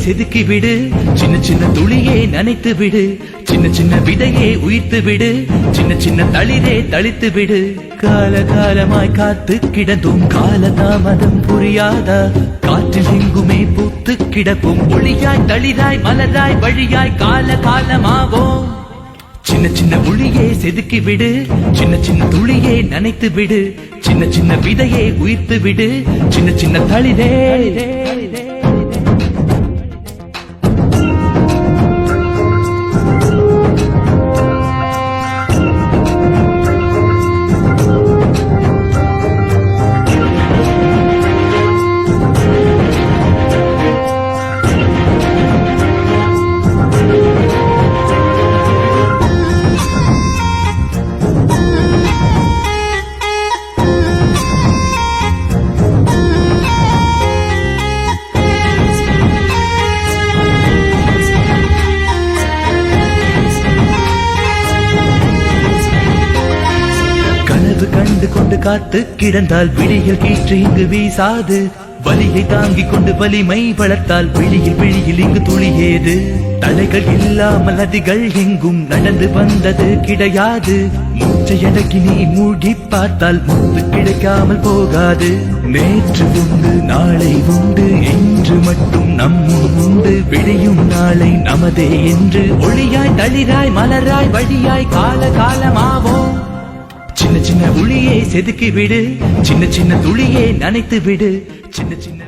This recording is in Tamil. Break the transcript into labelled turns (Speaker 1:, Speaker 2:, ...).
Speaker 1: செதுக்கி விடு, சின்ன சின்ன துளியே நனைத்து விடு, சின்ன சின்ன விதையே உயிர்த்து விடு, சின்ன சின்ன தளிரே தளித்து விடு. கால காலமாய் காத்து கிடந்தும் கால தாமதம் புரியாதா, காற்றில் எங்குமே பூத்து கிடக்கும் ஒளியாய் தளிராய் மலராய் வழியாய் கால காலமாவோம். சின்ன சின்ன ஒளியே செதுக்கி விடு, சின்ன சின்ன துளியே நனைத்து விடு, சின்ன சின்ன விதையே உயிர்த்து விடு, சின்ன சின்ன தளிரே. கண்டு கொண்டு காத்து கிடந்தால் விழியில் கீற்று இங்கு வீசாது, வலியை தாங்கிக் கொண்டு வலிமை வளர்த்தால் விழியில் இங்கு துளியேது. தலைகள் இல்லாமல் நதிகள் எங்கும் நடந்து வந்தது கிடையாது, மூச்சையடக்கி நீ மூழ்கி பார்த்தால் முத்து கிடைக்காமல் போகாது. நேற்று உண்டு நாளை உண்டு என்று மட்டும் நம்மும் உண்டு, விழியும் நாளை நமதே என்று ஒளியாய் தளிராய் மலராய் வழியாய் கால காலமாவோம். சின்ன சின்ன ஒளியை செதுக்கி விடு, சின்ன சின்ன துளியை நனைத்து விடு, சின்ன சின்ன